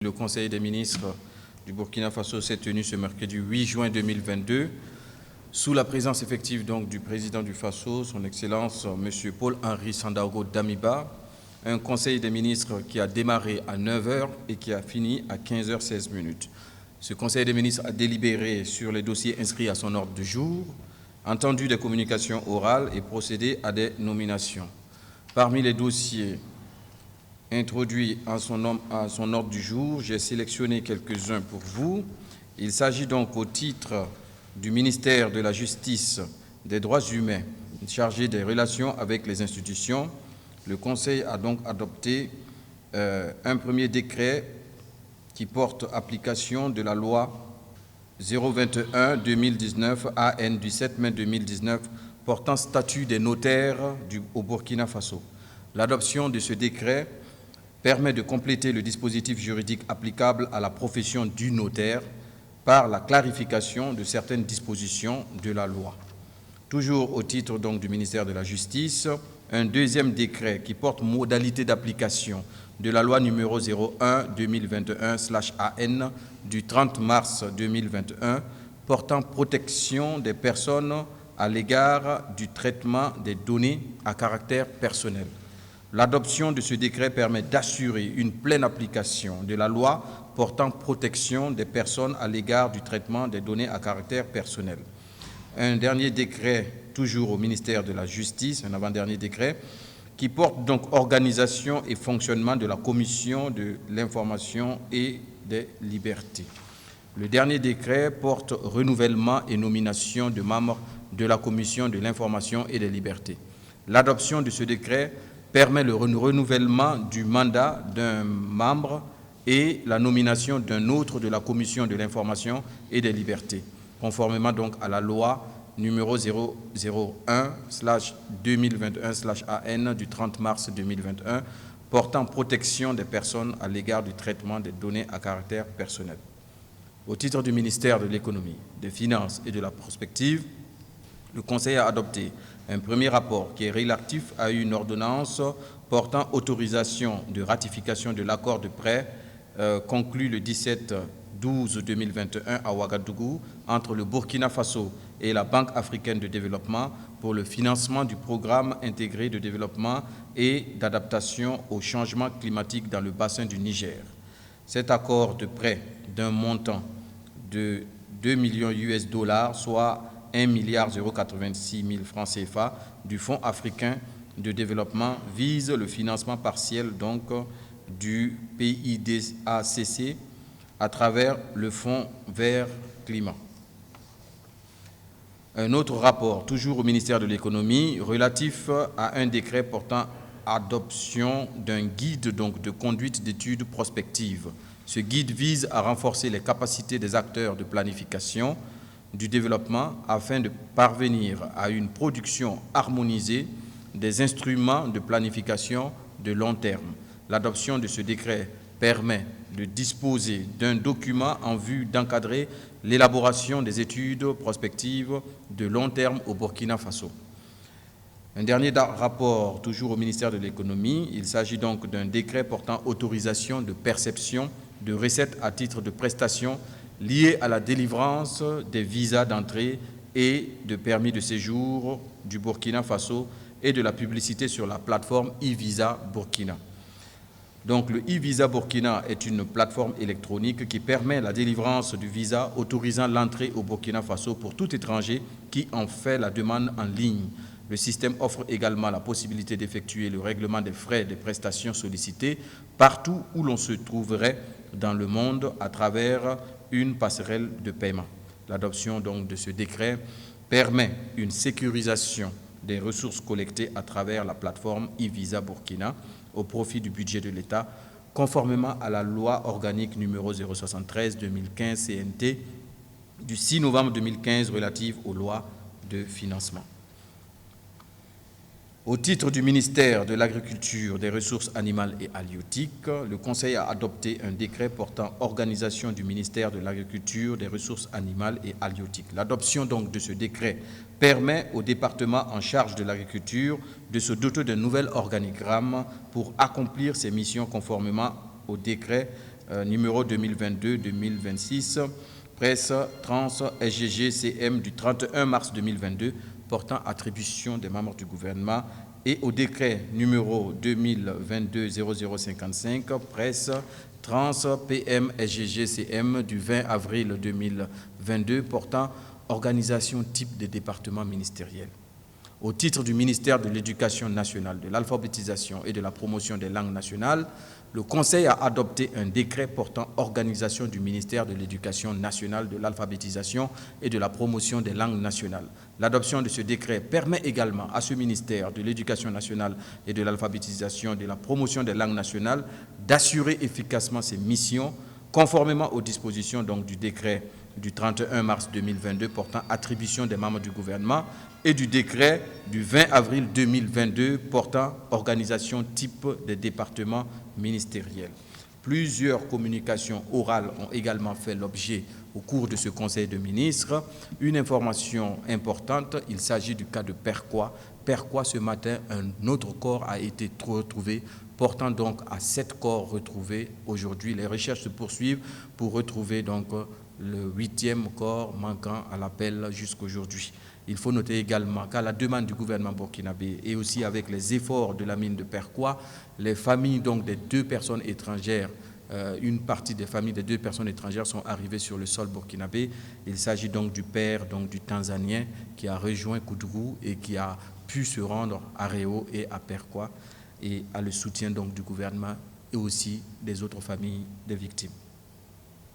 Le Conseil des ministres du Burkina Faso s'est tenu ce mercredi 8 juin 2022, sous la présence effective donc du président du Faso, son Excellence M. Paul-Henri Sandaogo Damiba, un Conseil des ministres qui a démarré à 9h et qui a fini à 15h16. Ce Conseil des ministres a délibéré sur les dossiers inscrits à son ordre du jour, entendu des communications orales et procédé à des nominations. Parmi les dossiers introduit à son ordre du jour, j'ai sélectionné quelques-uns pour vous. Il s'agit donc au titre du ministère de la Justice, des Droits humains, chargé des relations avec les institutions. Le Conseil a donc adopté un premier décret qui porte application de la loi 021-2019 AN du 7 mai 2019 portant statut des notaires au Burkina Faso. L'adoption de ce décret permet de compléter le dispositif juridique applicable à la profession du notaire par la clarification de certaines dispositions de la loi. Toujours au titre donc du ministère de la Justice, un deuxième décret qui porte modalité d'application de la loi numéro 01-2021/AN du 30 mars 2021 portant protection des personnes à l'égard du traitement des données à caractère personnel. L'adoption de ce décret permet d'assurer une pleine application de la loi portant protection des personnes à l'égard du traitement des données à caractère personnel. Un dernier décret, toujours au ministère de la Justice, un avant-dernier décret, qui porte donc organisation et fonctionnement de la Commission de l'information et des libertés. Le dernier décret porte renouvellement et nomination de membres de la Commission de l'information et des libertés. L'adoption de ce décret permet le renouvellement du mandat d'un membre et la nomination d'un autre de la Commission de l'information et des libertés, conformément donc à la loi numéro 001/2021/AN du 30 mars 2021 portant protection des personnes à l'égard du traitement des données à caractère personnel. Au titre du ministère de l'Économie, des Finances et de la Prospective, le Conseil a adopté un premier rapport qui est relatif à une ordonnance portant autorisation de ratification de l'accord de prêt conclu le 17/12/2021 à Ouagadougou entre le Burkina Faso et la Banque africaine de développement pour le financement du programme intégré de développement et d'adaptation au changement climatique dans le bassin du Niger. Cet accord de prêt d'un montant de 2 millions US $, soit 1,086 milliard francs CFA du Fonds africain de développement vise le financement partiel donc du PIDACC à travers le Fonds vert climat. Un autre rapport, toujours au ministère de l'Économie, relatif à un décret portant adoption d'un guide donc de conduite d'études prospectives. Ce guide vise à renforcer les capacités des acteurs de planification du développement afin de parvenir à une production harmonisée des instruments de planification de long terme. L'adoption de ce décret permet de disposer d'un document en vue d'encadrer l'élaboration des études prospectives de long terme au Burkina Faso. Un dernier rapport, toujours au ministère de l'Économie, il s'agit donc d'un décret portant autorisation de perception de recettes à titre de prestations liées à la délivrance des visas d'entrée et de permis de séjour du Burkina Faso et de la publicité sur la plateforme e-Visa Burkina. Donc le e-Visa Burkina est une plateforme électronique qui permet la délivrance du visa autorisant l'entrée au Burkina Faso pour tout étranger qui en fait la demande en ligne. Le système offre également la possibilité d'effectuer le règlement des frais des prestations sollicitées partout où l'on se trouverait dans le monde à travers une passerelle de paiement. L'adoption donc de ce décret permet une sécurisation des ressources collectées à travers la plateforme e-Visa Burkina au profit du budget de l'État, conformément à la loi organique numéro 073/2015 CNT du 6 novembre 2015 relative aux lois de financement. Au titre du ministère de l'Agriculture, des Ressources animales et halieutiques, le Conseil a adopté un décret portant organisation du ministère de l'Agriculture, des Ressources animales et halieutiques. L'adoption donc de ce décret permet au département en charge de l'agriculture de se doter d'un nouvel organigramme pour accomplir ses missions conformément au décret numéro 2022-2026, presse trans SGG CM du 31 mars 2022 portant attribution des membres du gouvernement et au décret numéro 2022-0055, presse trans PM SGG CM du 20 avril 2022 portant organisation type des départements ministériels. Au titre du ministère de l'Éducation nationale, de l'alphabétisation et de la promotion des langues nationales, le Conseil a adopté un décret portant organisation du ministère de l'Éducation nationale, de l'alphabétisation et de la promotion des langues nationales. L'adoption de ce décret permet également à ce ministère de l'Éducation nationale et de l'alphabétisation et de la promotion des langues nationales d'assurer efficacement ses missions conformément aux dispositions donc, du décret du 31 mars 2022 portant attribution des membres du gouvernement et du décret du 20 avril 2022 portant organisation type des départements ministériels. Plusieurs communications orales ont également fait l'objet au cours de ce Conseil de ministres. Une information importante, il s'agit du cas de Perquois. Perquois, ce matin, un autre corps a été retrouvé, portant donc à 7 corps retrouvés. Aujourd'hui, les recherches se poursuivent pour retrouver donc le 8e corps manquant à l'appel jusqu'aujourd'hui. Il faut noter également qu'à la demande du gouvernement burkinabé et aussi avec les efforts de la mine de Perquois, les familles donc, des 2 personnes étrangères, une partie des familles des 2 personnes étrangères sont arrivées sur le sol burkinabé. Il s'agit donc du père donc, du Tanzanien qui a rejoint Koudougou et qui a pu se rendre à Réau et à Perquois et à le soutien donc, du gouvernement et aussi des autres familles des victimes.